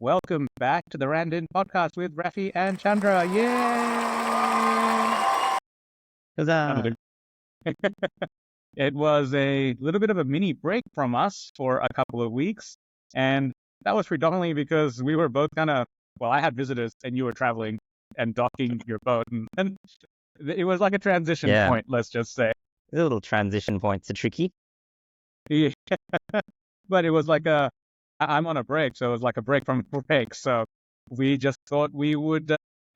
Welcome back to the Randin podcast with Raffy and Chandra. Yay! Huzzah! It was a little bit of a mini break from us for a couple of weeks, and that was predominantly because we were both I had visitors and you were traveling and docking your boat, and it was like a transition Yeah, point, let's just say. the little transition points are tricky. Yeah. But it was like I'm on a break, so it was like a break from a break. So we just thought we would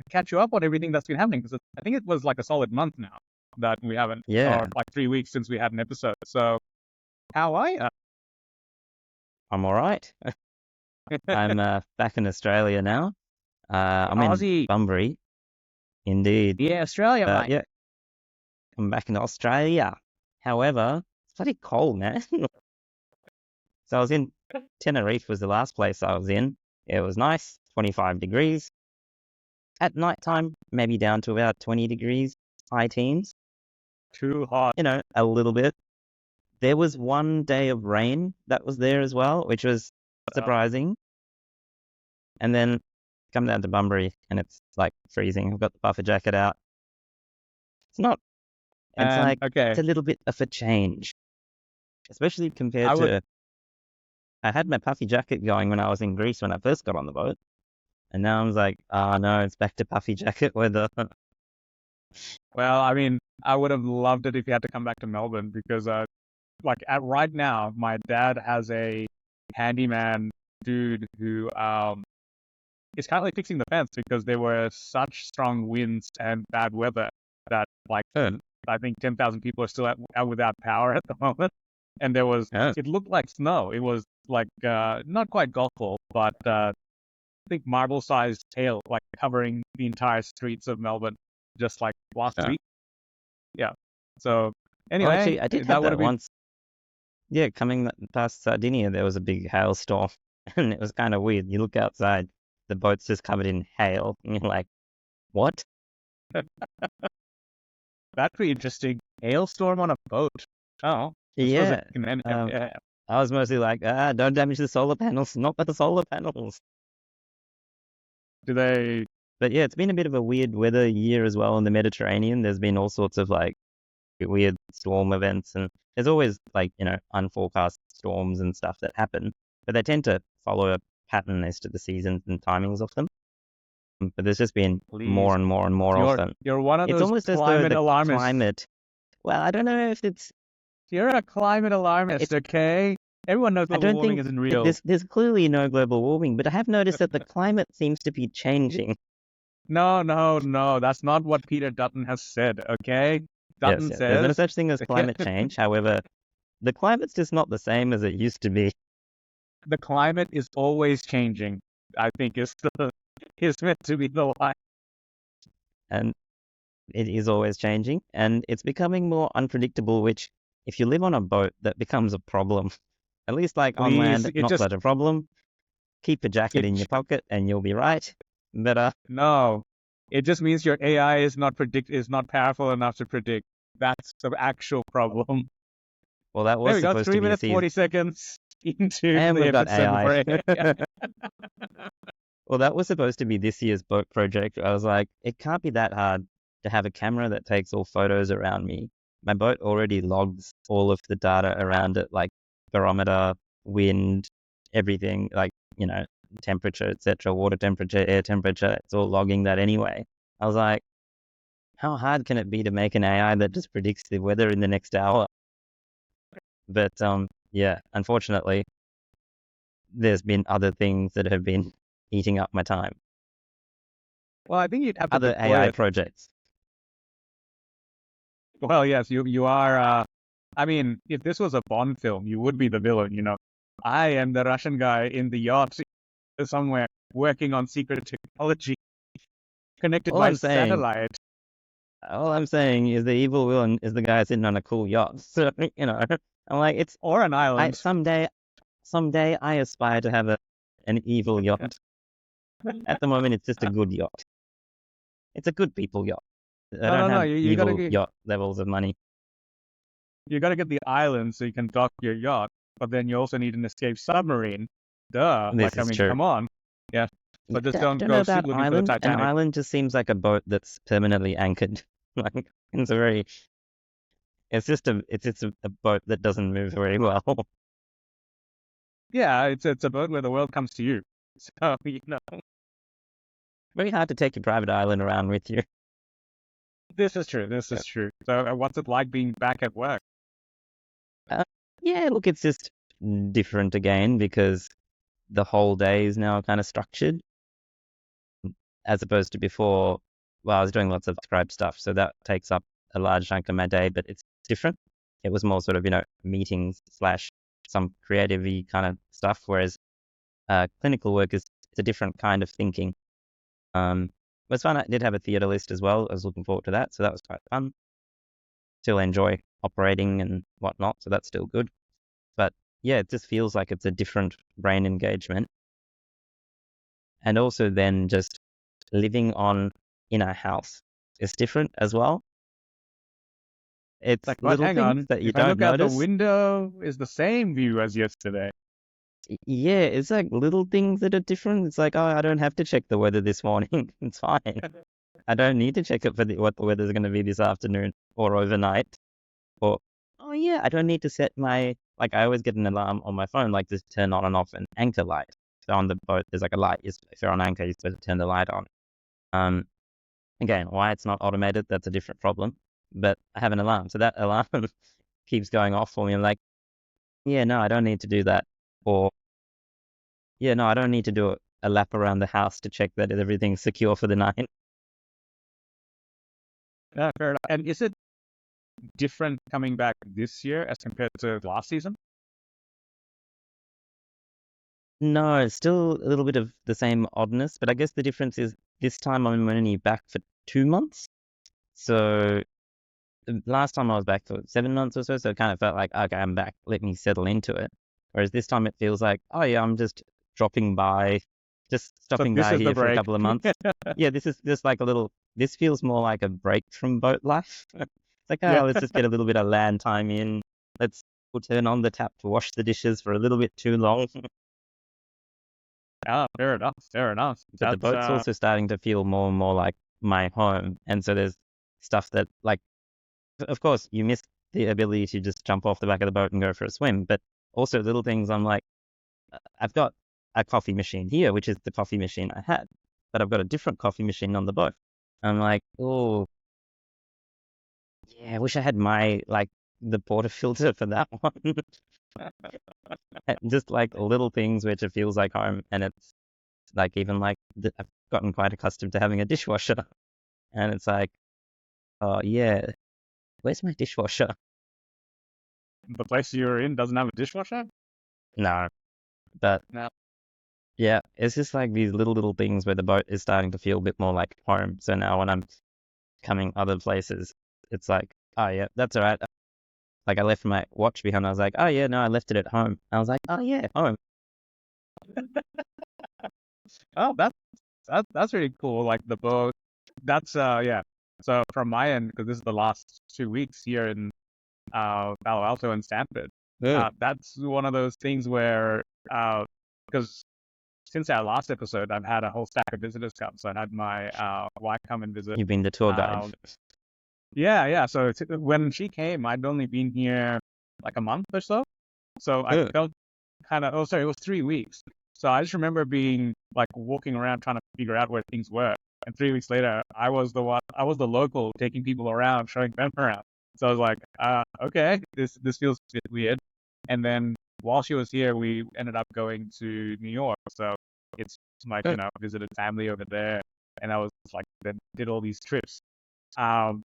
catch you up on everything that's been happening, because I think it was like a solid month now that we haven't, Yeah, or like 3 weeks since we had an episode. So how are you? I'm all right. I'm back in Australia now. I'm in Aussie. Bunbury, indeed. Yeah, Australia, mate. Yeah, I'm back in Australia. However, it's bloody cold, man. So I was in Tenerife was the last place I was in. It was nice, 25 degrees. At night time, maybe down to about 20 degrees, high teens. Too hot. A little bit. There was one day of rain that was there as well, which was surprising. And then come down to Bunbury and it's like freezing. I've got the puffer jacket out. It's not. Okay. It's a little bit of a change, especially compared to. I had my puffy jacket going when I was in Greece when I first got on the boat, and now I'm like, oh no, it's back to puffy jacket weather. Well, I mean, I would have loved it if you had to come back to Melbourne, because right now, my dad has a handyman dude who is currently fixing the fence because there were such strong winds and bad weather that I think 10,000 people are still out without power at the moment. And it looked like snow. It was like not quite golf ball, but I think marble-sized hail, like covering the entire streets of Melbourne, just like last week. Yeah. So anyway, well, actually, I did have that once. Yeah, coming past Sardinia, there was a big hailstorm, and it was kind of weird. You look outside, the boat's just covered in hail, and you're like, what? That'd be interesting. Hailstorm on a boat. Oh. Yeah. I was mostly like, don't damage the solar panels, not by the solar panels. Do they? But yeah, it's been a bit of a weird weather year as well in the Mediterranean. There's been all sorts of like weird storm events, and there's always unforecast storms and stuff that happen, but they tend to follow a pattern as to the seasons and timings of them. But there's just been more and more and more often. You're one of those almost climate alarmists. Climate. Well, I don't know if it's. You're a climate alarmist, okay? Everyone knows global warming isn't real. There's clearly no global warming, but I have noticed that the climate seems to be changing. No, that's not what Peter Dutton has said, okay? Dutton says there's no such thing as climate change. However, the climate's just not the same as it used to be. The climate is always changing, I think is meant to be the line. And it is always changing, and it's becoming more unpredictable, which, if you live on a boat, that becomes a problem. At least on land, not such a problem. Keep a jacket in your pocket and you'll be right. But no, it just means your AI is not powerful enough to predict. That's the actual problem. Well, that was supposed to be 3 minutes 40 seconds into and the we've got AI. break. Well, that was supposed to be this year's boat project. I was like, it can't be that hard to have a camera that takes all photos around me. My boat already logs all of the data around it, like barometer, wind, everything, temperature, etc., water temperature, air temperature. It's all logging that anyway. I was like, how hard can it be to make an AI that just predicts the weather in the next hour? But yeah, unfortunately, there's been other things that have been eating up my time. Well, I think you'd have to other AI projects. Well, yes, you are. I mean, if this was a Bond film, you would be the villain, I am the Russian guy in the yacht somewhere working on secret technology connected by satellite. All I'm saying is the evil villain is the guy sitting on a cool yacht. So, I'm like, it's... Or an island. Someday I aspire to have an evil yacht. At the moment, it's just a good yacht. It's a good people yacht. I don't have evil yacht levels of money. You got to get the island so you can dock your yacht, but then you also need an escape submarine. Duh. This is true. Come on. Yeah. Yeah, But just I don't don't know go about looking for the island. An Titanic. island just seems like a boat that's permanently anchored. Like it's a very, it's a boat that doesn't move very well. Yeah, it's a boat where the world comes to you. So, Very hard to take your private island around with you. this is true. This is true. So, what's it like being back at work? Uh, yeah, look, it's just different again because the whole day is now kind of structured as opposed to before. Well, I was doing lots of scribe stuff, so that takes up a large chunk of my day, but it's different. It was more sort of, meetings slash some creative kind of stuff, whereas clinical work is it's a different kind of thinking. It was fun. I did have a theatre list as well. I was looking forward to that, so that was quite fun. Still enjoy operating and whatnot, so that's still good. But yeah, it just feels like it's a different brain engagement. And also then just living in a house is different as well. It's Like, what? little Hang things on. that you If I don't look out the notice. window, is the same view as yesterday. Yeah, it's like little things that are different. It's like, oh, I don't have to check the weather this morning. It's fine. I don't need to check it for what the weather's going to be this afternoon or overnight. Or, oh yeah, I don't need to set like I always get an alarm on my phone, like just turn on and off an anchor light. So on the boat, there's like a light. If you're on anchor, you're supposed to turn the light on. Um, Again, why it's not automated, that's a different problem. But I have an alarm. So that alarm keeps going off for me. I'm like, yeah, no, I don't need to do that. Or, yeah, no, I don't need to do a lap around the house to check that everything's secure for the night. Yeah, fair enough. And is it different coming back this year as compared to last season? No, it's still a little bit of the same oddness, but I guess the difference is this time I'm only back for 2 months. So the last time I was back for 7 months or so it kind of felt like, okay, I'm back. Let me settle into it. Whereas this time it feels like, oh yeah, I'm just dropping by, just So stopping this by is the here for a break. couple of months. Yeah, this is just like this feels more like a break from boat life. It's like, Yeah. oh, let's just get a little bit of land time in. We'll turn on the tap to wash the dishes for a little bit too long. Ah, fair enough. Fair enough. But the That's boat's also starting to feel more and more like my home. And so there's stuff that, like, of course, you miss the ability to just jump off the back of the boat and go for a swim. But also little things I'm like, I've got a coffee machine here, which is the coffee machine I had, but I've got a different coffee machine on the boat. I'm like, oh, yeah, I wish I had the portafilter for that one. Just like little things which it feels like home. And it's like, even like, I've gotten quite accustomed to having a dishwasher. And it's like, oh, yeah, where's my dishwasher? the place you're in doesn't have a dishwasher? No, but No. yeah, it's just like these little things where the boat is starting to feel a bit more like home. So now when I'm coming other places, it's like, oh yeah, that's all right. Like I left my watch behind. I was like, oh yeah, no, I left it at home. I was like, oh yeah, home. Oh, that's really cool. Like the boat. That's yeah. So from my end, because this is the last 2 weeks here in Palo Alto and Stanford, Yeah. that's one of those things where because since our last episode, I've had a whole stack of visitors come. So I had my wife come and visit. You've been the tour guide. Um, yeah, yeah. So when she came, I'd only been here like a month or so. So I Yeah. felt kind of, oh, sorry, it was 3 weeks. So I just remember being like walking around trying to figure out where things were. And 3 weeks later, I was the local taking people around, showing them around. So I was like, okay, this feels a bit weird. And then while she was here, we ended up going to New York. So it's like, Yeah. visited family over there. And I was like, then did all these trips. Um,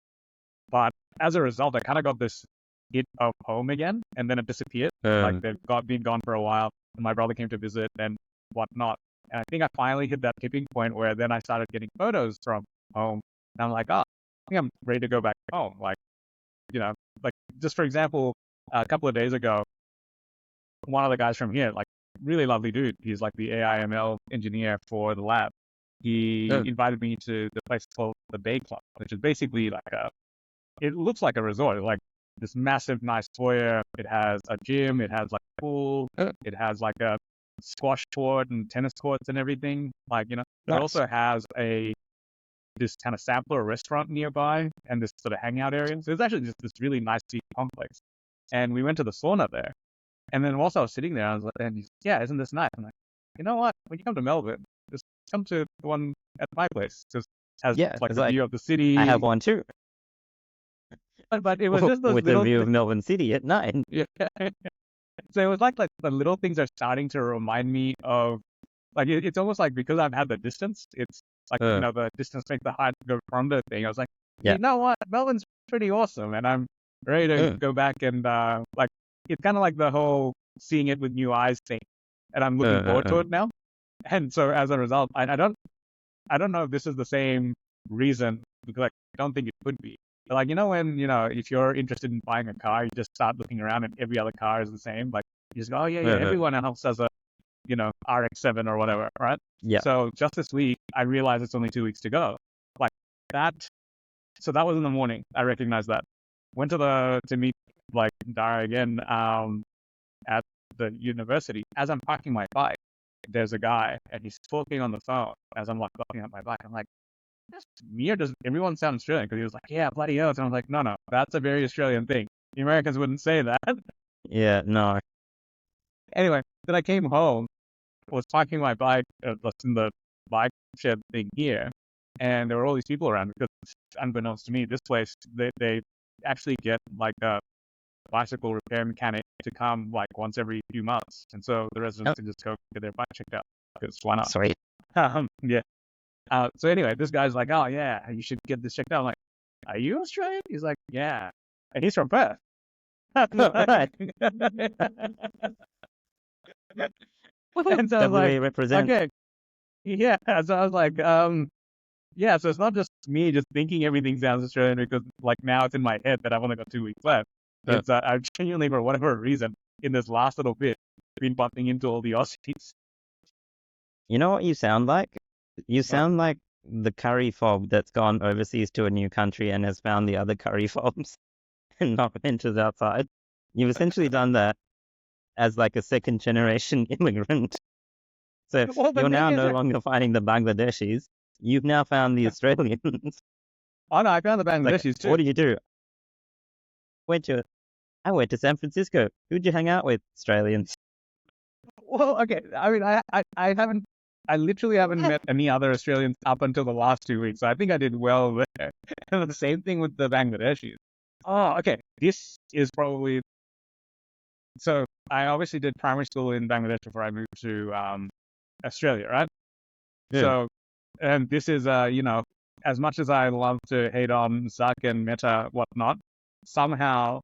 but as a result, I kind of got this hit of home again, and then it disappeared. Like Um, they've been gone for a while, and my brother came to visit and whatnot. And I think I finally hit that tipping point where then I started getting photos from home, and I'm like, oh, I think I'm ready to go back home. Like, like just for example, a couple of days ago, one of the guys from here, like really lovely dude, he's like the AI/ML engineer for the lab. He yeah. invited me to the place called the Bay Club, which is basically like it looks like a resort, like this massive, nice foyer. It has a gym, it has like a pool, Yeah. it has like a squash court and tennis courts and everything. Like, it Nice. also has this kind of sampler restaurant nearby and this sort of hangout area. So it's actually just this really nice deep complex. And we went to the sauna there. And then whilst I was sitting there, I was like, and he's like, yeah, isn't this nice? I'm like, you know what? When you come to Melbourne, just come to the one at my place. Just has Yeah, like it's the like view of the city. I have one too, But it was just those with a little view of Melbourne City at night. yeah. So it was like the little things are starting to remind me of like it's almost like because I've had the distance, it's like the distance makes the heart go fonder thing. I was like, Yeah. you know what, Melbourne's pretty awesome, and I'm ready to go back and like it's kind of like the whole seeing it with new eyes thing, and I'm looking forward to it now. And so as a result, I don't know if this is the same reason because like, I don't think it could be. But like when if you're interested in buying a car, you just start looking around and every other car is the same. Like you just go, oh yeah, everyone else has a RX-7 or whatever, right? Yeah. So just this week, I realized it's only 2 weeks to go. Like that. So that was in the morning. I recognized that. Went to meet like Dara again at the university. As I'm parking my bike, there's a guy and he's talking on the phone as I'm like looking at my bike. I'm like, that's weird. Does everyone sound Australian? Because he was like, yeah, bloody hell. And I was like, no, that's a very Australian thing. The Americans wouldn't say that. Yeah, no. Anyway, then I came home, was parking my bike in the bike shed thing here, and there were all these people around because unbeknownst to me, this place, they actually get like a bicycle repair mechanic to come like once every few months. And so the residents can just go get their bike checked out because why not? Sweet. Yeah. So anyway, this guy's like, oh yeah, you should get this checked out. I'm like, are you Australian? He's like, yeah. And he's from Perth. Right. And so I was WA like, represent. okay. Yeah. So I was like, yeah, so it's not just me just thinking everything sounds Australian because like now it's in my head that I've only got 2 weeks left. It's I've genuinely, for whatever reason, in this last little bit, been bumping into all the Aussies. You know what you sound like? You sound like the curry fob that's gone overseas to a new country and has found the other curry fobs and not ventures outside. You've essentially done that as like a second generation immigrant. So Well, the you're now thing is no that, longer finding the Bangladeshis. You've now found the Australians. oh no, I found the It's like, Bangladeshis too. what do you do? I went to San Francisco. Who'd you hang out with? Australians. Well, okay. I mean, I literally haven't met any other Australians up until the last 2 weeks. So I think I did well there. And the same thing with the Bangladeshis. Oh, okay. This is probably so. I obviously did primary school in Bangladesh before I moved to Australia, right? Yeah. So, and this is as much as I love to hate on Zuck and Meta, whatnot, somehow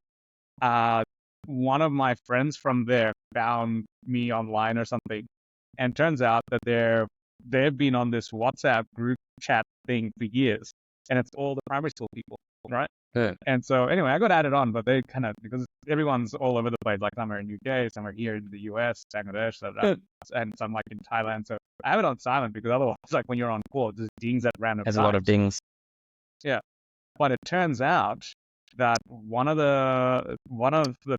one of my friends from there found me online or something, and turns out that they've been on this WhatsApp group chat thing for years, and it's all the primary school people, right? Yeah. And so anyway, I got added on, but they kind of because everyone's all over the place. Like some are in UK, some are here in the US, Bangladesh, and some like in Thailand. So I have it on silent because otherwise, like when you're on call, it just dings at random Has times. a lot of dings. Yeah, but it turns out that one of the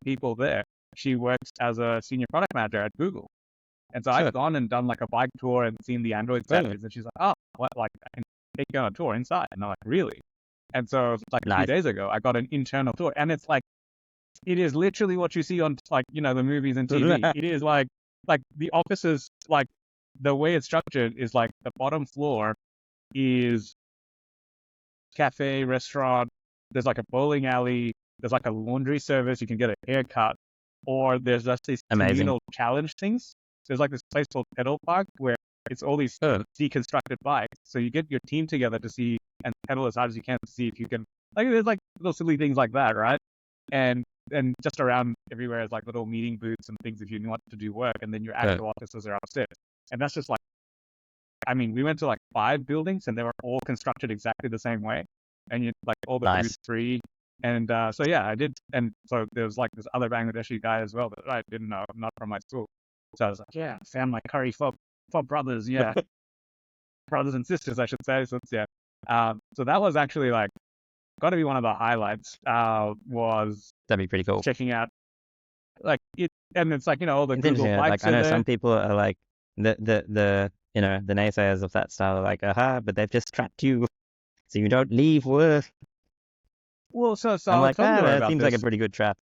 people there, she works as a senior product manager at Google. And so I've gone and done like a bike tour and seen the Android standards, and she's like, oh, what, like I can take you on a tour inside. And I'm like, really? And so like a few days ago, I got an internal tour, and it's like, it is literally what you see on like, the movies and TV. It is like the offices, like the way it's structured is like the bottom floor is cafe, restaurant, there's like a bowling alley, there's like a laundry service, you can get a haircut, or there's just these communal challenge things. There's like this place called Pedal Park where it's all these deconstructed bikes. So you get your team together to see and pedal as hard as you can to see if you can, like there's like little silly things like that, right? And just around everywhere is like little meeting booths and things if you want to do work, and then your actual offices are upstairs. And that's just like, I mean, we went to like 5 buildings and they were all constructed exactly the same way. And you like all the booths free. And so yeah, I did. And so there was like this other Bangladeshi guy as well that I didn't know, not from my school. So I was like, yeah, found my curry fob brothers, yeah. Brothers and sisters, I should say. So yeah. So that was actually like, got to be one of the highlights, was that'd be pretty cool. Checking out, like and it's like, all the It's Google interesting. Like bikes I are know there. some people are like the naysayers of that style are like, aha, but they've just trapped you so you don't leave work. Well, so I'm I was like, talking to her that about seems like a this. pretty good trap.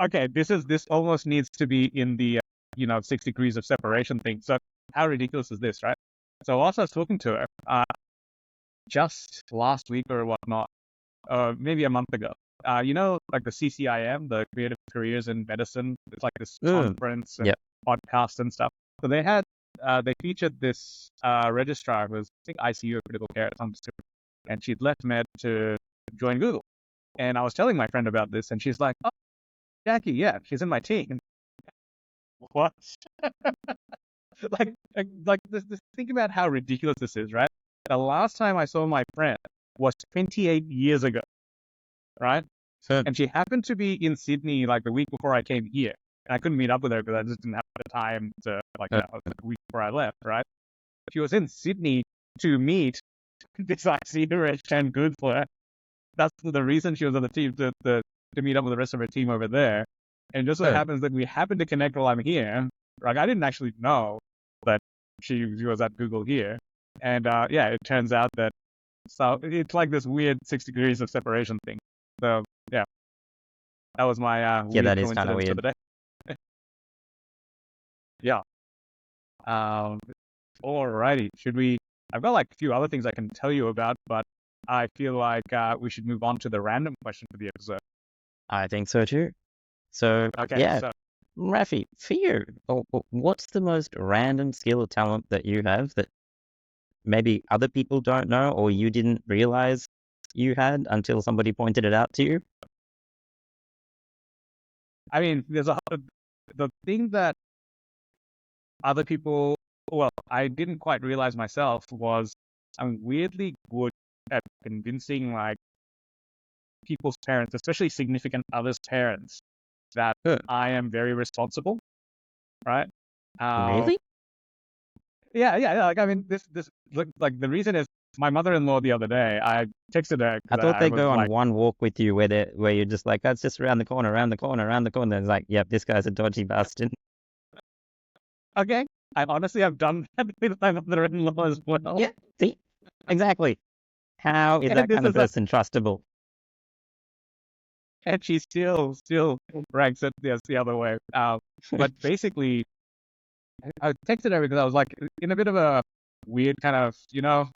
Okay, this almost needs to be in the 6 degrees of separation thing. So how ridiculous is this, right? So also I was talking to her just last week or whatnot, maybe a month ago. Like the CCIM, the Creative Careers in Medicine. It's like this Mm. conference and Yep. podcast and stuff. So they featured this registrar who was, I think, ICU or critical care at some description, and she'd left med to join Google. And I was telling my friend about this, and she's like, "Oh, Jackie, yeah, she's in my team." What? Think about how ridiculous this is, right? The last time I saw my friend was 28 years ago, right? So, And she happened to be in Sydney like the week before I came here. And I couldn't meet up with her because I just didn't have the time to, the week before I left, right? She was in Sydney to meet this ICU and good for her. That's the reason she was on the team, to meet up with the rest of her team over there. And just so happens that we happened to connect while I'm here. Like, I didn't actually know that she was at Google here. And yeah, it turns out that, so it's like this weird 6 degrees of separation thing. So yeah, that was my yeah, weird that is kind of coincidence for weird. the day. Yeah. Um, Alrighty. I've got like a few other things I can tell you about, but I feel like we should move on to the random question for the episode. I think so too. So Okay, yeah, so Raffy, for you, what's the most random skill or talent that you have that maybe other people don't know or you didn't realize you had until somebody pointed it out to you? I mean, the thing that other people, well, I didn't quite realize myself was I'm weirdly good at convincing like people's parents, especially significant others' parents, that Huh. I am very responsible, right? Uh, Really? yeah. Like, I mean, this like the reason is my mother-in-law the other day. I texted her I because thought I they was go on like, one walk with you where you're just like, that's just around the corner, around the corner, around the corner. It's like, yep, this guy's a dodgy bastard. okay. I honestly have done that with my mother-in-law as well. Yeah, see? Exactly. How is And that this kind of is a, person trustable? and she still ranks it the other way. But basically, I texted her because I was like in a bit of a weird kind of,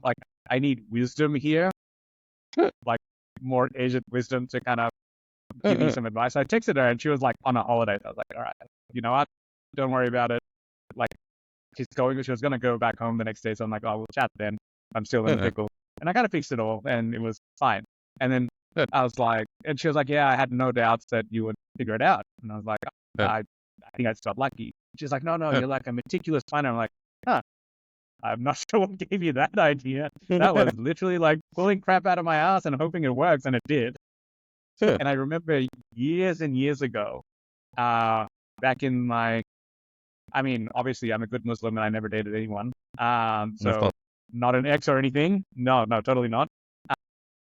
like I need wisdom here, like more Asian wisdom to kind of give me some advice. I texted her and she was like on a holiday. I was like, all right, you know what? Don't worry about it. Like she was going to go back home the next day. So I'm like, oh, we'll chat then. I'm still in a pickle. And I kind of fixed it all and it was fine. And then I was like, and she was like, yeah, I had no doubts that you would figure it out. And I was like, I think I just got lucky. She's like, no, you're like a meticulous planner. I'm like, huh, I'm not sure what gave you that idea. That was literally like pulling crap out of my ass and hoping it works. And it did. And I remember years and years ago, back in I mean, obviously I'm a good Muslim and I never dated anyone. Of So course. not an ex or anything. No, totally not.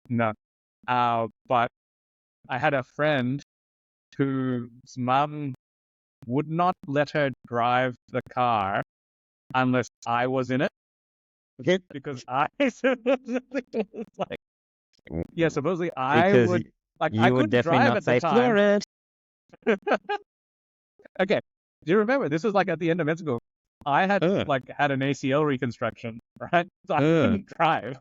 No. But I had a friend whose mum would not let her drive the car unless I was in it. Okay, because I supposedly was like, yeah, supposedly I Because would, like, I you would couldn't definitely drive not at the say time. fluoride. Okay, do you remember? This was like at the end of med school. I had Uh, like had an ACL reconstruction, right? So I uh. couldn't drive.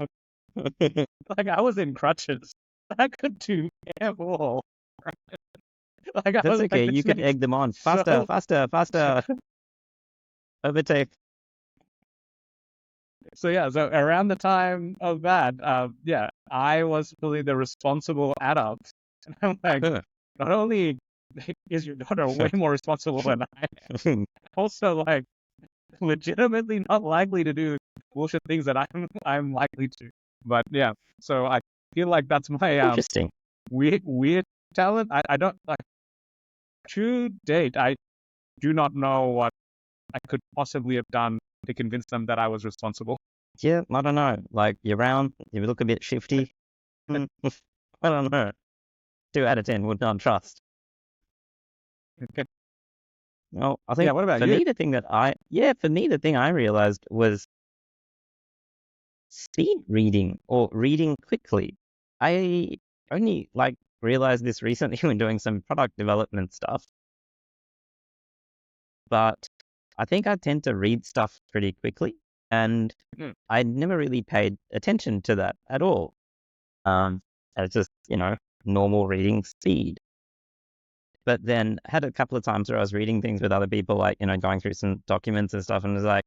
Like I was in crutches. I could do damn all. Like I That's was like okay. You can literally egg them on. Faster, so. faster, faster. Overtake. So yeah, so around the time of that, yeah, I was really the responsible adult. And I'm like, Uh. not only is your daughter way more responsible than I am, also like legitimately not likely to do bullshit things that I'm likely to. But yeah, so I feel like that's my Interesting. weird talent. I don't like to date. I do not know what I could possibly have done to convince them that I was responsible. Yeah, I don't know. Like, you're round, you look a bit shifty. I don't know. 2 out of 10 would not trust. Well, I Yeah, think what about for you? me, for me, the thing I realized was speed reading or reading quickly. I only realized this recently when doing some product development stuff, but I think I tend to read stuff pretty quickly, and Hmm. I never really paid attention to that at all. It's just, normal reading speed. But then had a couple of times where I was reading things with other people, going through some documents and stuff, and was like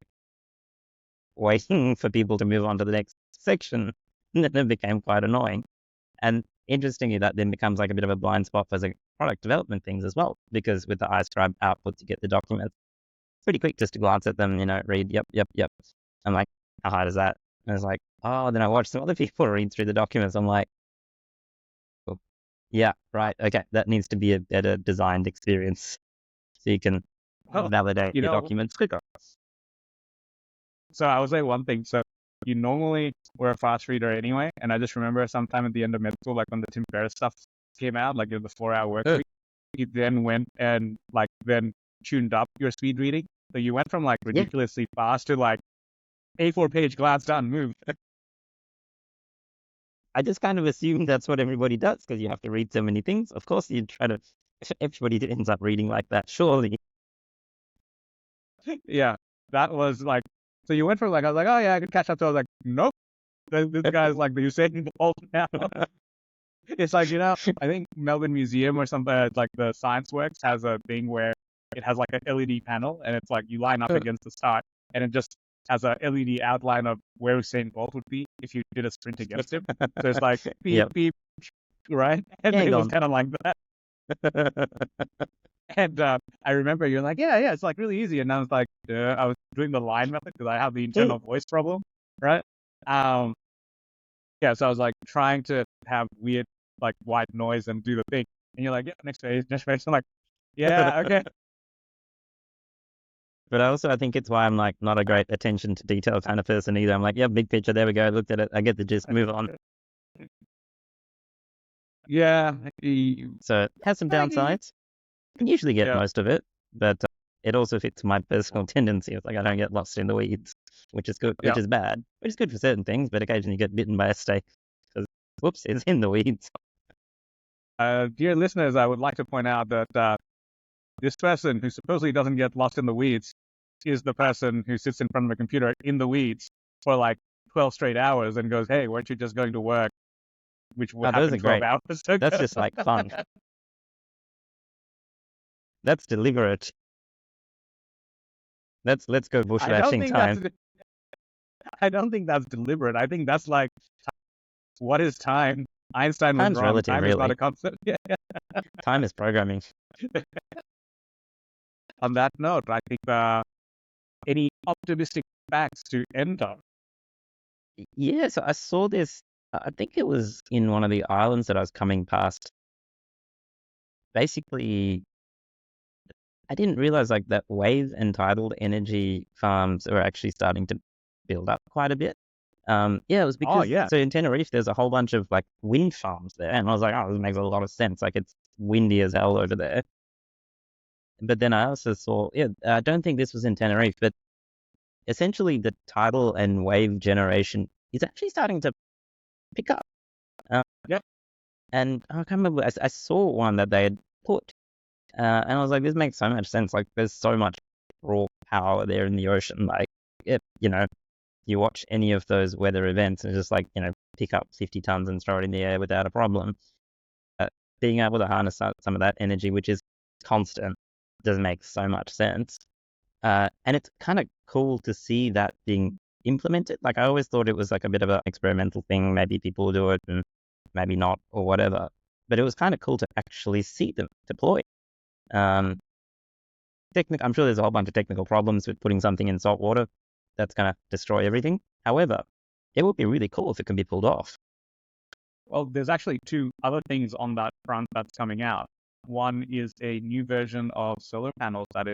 waiting for people to move on to the next section. And then it became quite annoying. And interestingly, that then becomes like a bit of a blind spot for the product development things as well, because with the iScribe output to get the documents, pretty quick just to glance at them, read, yep, yep, yep. I'm like, how hard is that? And it's like, oh, then I watched some other people read through the documents. I'm like, oh, yeah, right, okay, that needs to be a better designed experience so you can Well, validate you your know, documents quicker. so I would say one thing. So you normally were a fast reader anyway, and I just remember sometime at the end of med school, like when the Tim Ferriss stuff came out, like in the 4 hour work Ugh. week, you then went and then tuned up your speed reading. So you went from like Yeah, ridiculously fast to like A4 page glance down move. I just kind of assumed that's what everybody does because you have to read so many things. Of course, you try to, everybody ends up reading like that, surely. Yeah, that was like, so you went from like, I was like, oh yeah, I could catch up to, I was like, nope, this guy's like the Usain Bolt now. It's like, I think Melbourne Museum or something, like the Science Works has a thing where it has like an LED panel and it's like you line up against the start and it just has a LED outline of where Usain Bolt would be if you did a sprint against him. So it's like beep, Yep, beep, right? And hang it was on. kind of like that. And I remember you're like, yeah, it's like really easy. And I was like, I was doing the line method because I have the internal voice problem, right? Um, yeah, so I was like trying to have weird like white noise and do the thing. And you're like, yeah, next page, next page. I'm like, yeah, okay. But I think it's why I'm like not a great attention to detail kind of person either. I'm like, yeah, big picture, there we go. Looked at it, I get the gist, move on. Yeah, So it has some downsides. Can usually get yeah, most of it, but it also fits my personal tendency. It's like I don't get lost in the weeds, which is good, which yeah. is bad, which is good for certain things, but occasionally you get bitten by a snake because, whoops, it's in the weeds. Dear listeners, I would like to point out that this person who supposedly doesn't get lost in the weeds is the person who sits in front of a computer in the weeds for like 12 straight hours and goes, hey, weren't you just going to work? Which would Oh, those happen are 12 great. hours That's ago. just like fun. That's deliberate. Let's go I don't bushwhacking think that's time. I don't think that's deliberate. I think that's like, what is time? Einstein was Time's wrong. relative, Time is not a really. concept. Yeah. Time is programming. On that note, I think any optimistic facts to end on? Yeah, so I saw this. I think it was in one of the islands that I was coming past. Basically, I didn't realize like that wave and tidal energy farms are actually starting to build up quite a bit. Yeah, it was Oh because yeah. so in Tenerife there's a whole bunch of like wind farms there, and I was like, oh, this makes a lot of sense. Like it's windy as hell over there. But then I also saw, yeah, I don't think this was in Tenerife, but essentially the tidal and wave generation is actually starting to pick up. Uh, Yeah. and I can't remember, I saw one that they had put, and I was like, this makes so much sense. Like, there's so much raw power there in the ocean. Like, if, you watch any of those weather events and just like, pick up 50 tons and throw it in the air without a problem. Uh, Being able to harness some of that energy, which is constant, does make so much sense. And it's kind of cool to see that being implemented. Like, I always thought it was like a bit of an experimental thing. Maybe people do it and maybe not or whatever. But it was kind of cool to actually see them deploy. Um, I'm sure there's a whole bunch of technical problems with putting something in salt water that's going to destroy everything. However, it would be really cool if it can be pulled off. Well, there's actually two other things on that front that's coming out. One is a new version of solar panels that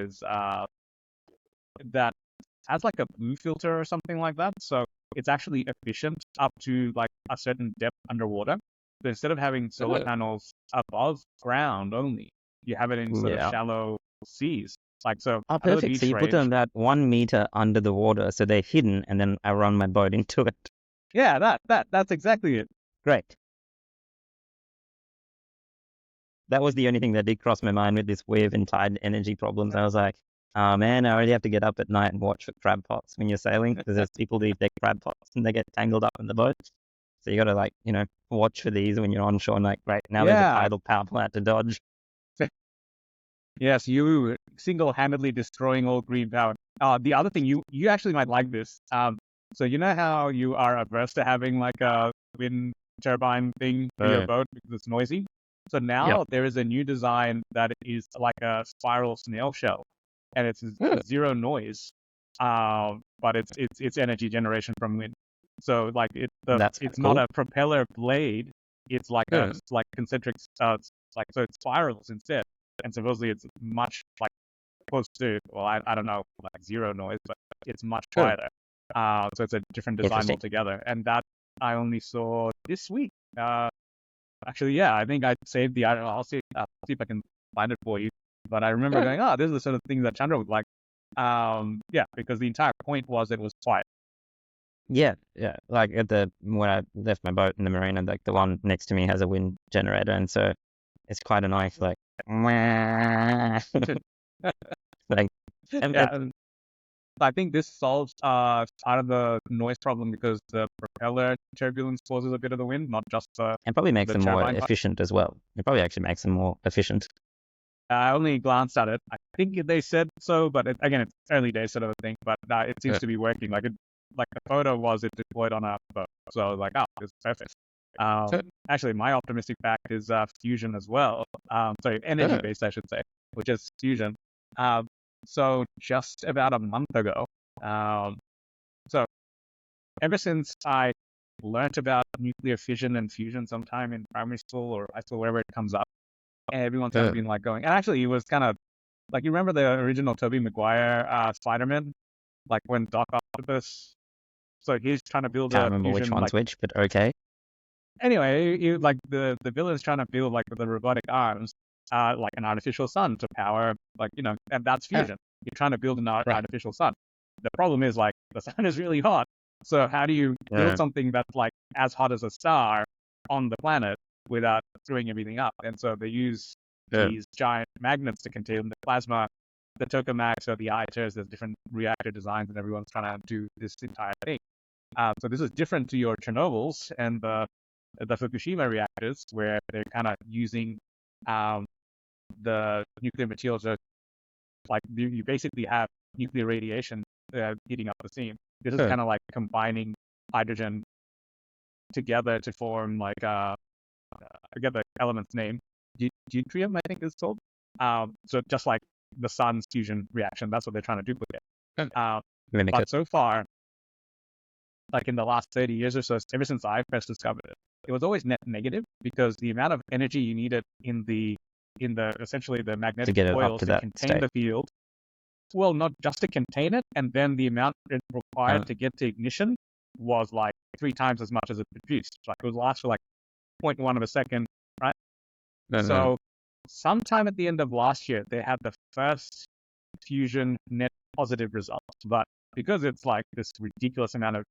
has like a blue filter or something like that. So it's actually efficient up to like a certain depth underwater. So instead of having solar Oh. panels above ground only, you have it in sort of Yeah. shallow seas. Like, so Oh, I have a perfect. So beach you put them range. about 1 meter under the water, so they're hidden, and then I run my boat into it. Yeah, that's exactly it. Great. That was the only thing that did cross my mind with this wave and tide energy problems. I was like, oh man, I already have to get up at night and watch for crab pots when you're sailing, because there's people leave their crab pots and they get tangled up in the boat. So you got to watch for these when you're onshore. And like, great, now there's a Yeah. tidal power plant to dodge. Yes, you single-handedly destroying all green power. The other thing, you actually might like this. So you know how you are averse to having like a wind turbine thing for your Uh, boat because it's noisy. So yep. now there is a new design that is like a spiral snail shell, and it's Uh, zero noise, but it's energy generation from wind. So like That's kind it's of not cool. a propeller blade. It's like a Uh, like concentric. It's like so it spirals instead, and supposedly it's much like close to, well, I don't know, like zero noise, but it's much uh, quieter. So it's a different design Interesting. altogether, and that I only saw this week. Actually, yeah, I think I saved the. I don't know, I'll see if I can find it for you. But I remember Uh, going, oh, this is the sort of thing that Chandra would like. Yeah, because the entire point was it was quiet. yeah, yeah. Like when I left my boat in the marina, like the one next to me has a wind generator, and so it's quite a nice like, like, and Yeah, and I think this solves part of the noise problem because the propeller turbulence causes a bit of the wind, not just and probably makes the them more turbine part. efficient as well. It probably actually makes them more efficient. I only glanced at it. I think they said so, but again, it's early days sort of a thing. But it seems Yeah. to be working. Like the photo was it deployed on a boat, so I was like, oh, it's perfect. Uh, Actually, my optimistic fact is fusion as well. Sorry, energy uh, based, I should say, which is fusion. Um, so just about a month ago, um, so ever since I learnt about nuclear fission and fusion sometime in primary school or high school, wherever it comes up, everyone's kind of uh, been like going, and actually, it was kind of like, you remember the original Tobey Maguire Spider-Man? Like when Doc Octopus, so he's trying to build Can't a remember which fusion, one's like, which, but okay. anyway, like the villain's trying to build like with the robotic arms, like an artificial sun to power, like, and that's Uh, fusion. You're trying to build an right. artificial sun. The problem is like the sun is really hot. So how do you build Uh, something that's like as hot as a star on the planet without screwing everything up? And so they use uh, these giant magnets to contain the plasma, the tokamaks or the ITERs. There's different reactor designs, and everyone's trying to do this entire thing. So this is different to your Chernobyls and the Fukushima reactors, where they're kind of using um, the nuclear materials. Like you basically have nuclear radiation heating up the steam. This is uh, kind of like combining hydrogen together to form like I forget the element's name, deuterium, I think it's called. So just like the sun's fusion reaction, that's what they're trying to duplicate. uh, Uh, Mimic but it. so far, like in the last 30 years or so, ever since I first discovered it, it was always net negative because the amount of energy you needed in the essentially the To magnetic get it up coils to to that contain state. the field. Well, not just to contain it, and then the amount it Uh, required to get to ignition was like 3 times as much as it produced. Like it would last for like zero point 0.1 of a second, right? uh, So sometime at the end of last year, they had the first fusion net positive results, but because it's like this ridiculous amount of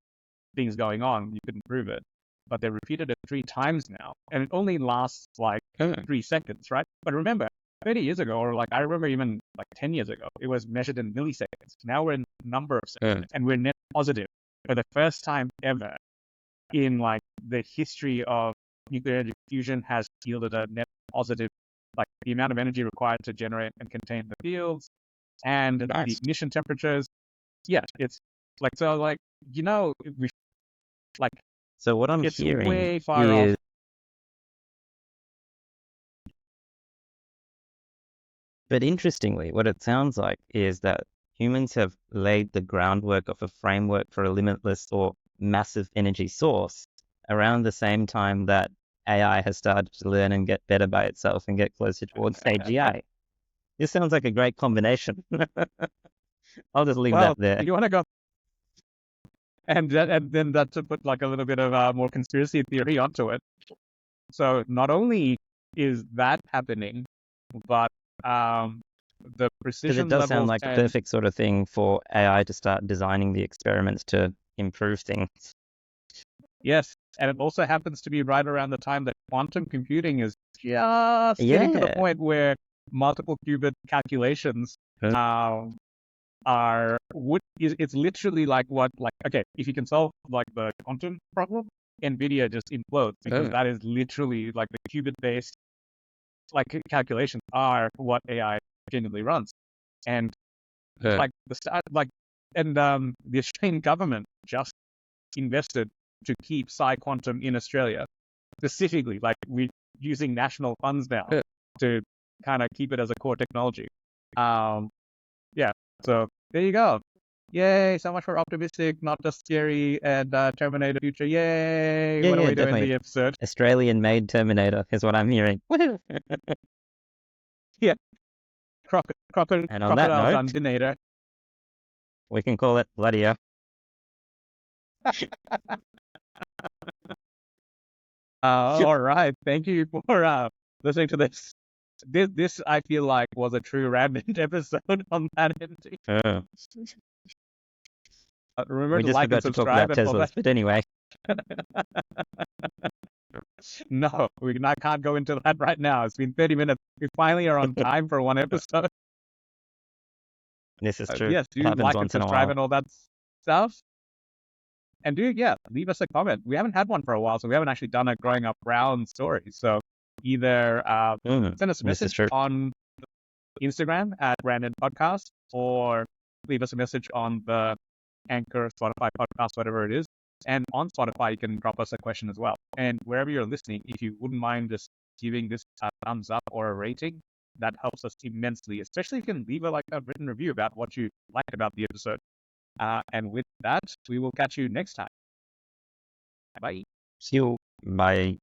things going on, you couldn't prove it. But they repeated it 3 times now, and it only lasts like uh, 3 seconds, right? But remember, 30 years ago, or like I remember even like 10 years ago, it was measured in milliseconds. Now we're in number of uh, seconds, and we're net positive for the first time ever in like the history of nuclear energy fusion has yielded a net positive, like the amount of energy required to generate and contain the fields and the nice. ignition temperatures. Yeah, it's like, so like, we like, So what I'm it's hearing way far off. is, but interestingly, what it sounds like is that humans have laid the groundwork of a framework for a limitless or massive energy source around the same time that AI has started to learn and get better by itself and get closer towards AGI. This sounds like a great combination. I'll just leave Well, that there. you want to go, and then that to put like a little bit of more conspiracy theory onto it. So not only is that happening, but um, the Because it precision does sound levels like the and perfect sort of thing for AI to start designing the experiments to improve things. yes, and it also happens to be right around the time that quantum computing is just getting to the Yeah. point where multiple qubit calculations Huh. it's literally like what, like, okay, if you can solve like the quantum problem, NVIDIA just implodes because that is literally like the qubit based like calculations are what AI genuinely runs. And like the start like and the Australian government just invested to keep Psi Quantum in Australia. Specifically, like we're using national funds now to kind of keep it as a core technology. Yeah, so there you go. Yay, so much more optimistic, not just scary, and Terminator future. Yay! Yeah, What a yeah, way to end definitely. the episode. Australian-made Terminator is what I'm hearing. Yeah, And on that crocodile note, Dundinator. we can call it bloody hell. All right, thank you for listening to this. This I feel like was a true random episode on that ending. Oh, Remember we to just like and forgot to talk subscribe about and all Teslas. that. But anyway, No, can't go into that right now. It's been 30 minutes. We finally are on time for one episode. this is true. Yes, It do happens like and once in a subscribe while. and all that stuff. And leave us a comment. We haven't had one for a while, so we haven't actually done a growing up brown story. So either send us a This is message true. on Instagram at Brandon Podcast, or leave us a message on the Anchor, Spotify podcast, whatever it is. And on Spotify, you can drop us a question as well. And wherever you're listening, if you wouldn't mind just giving this a thumbs up or a rating, that helps us immensely, especially if you can leave a written review about what you liked about the episode. And with that, we will catch you next time. Bye. See you. Bye.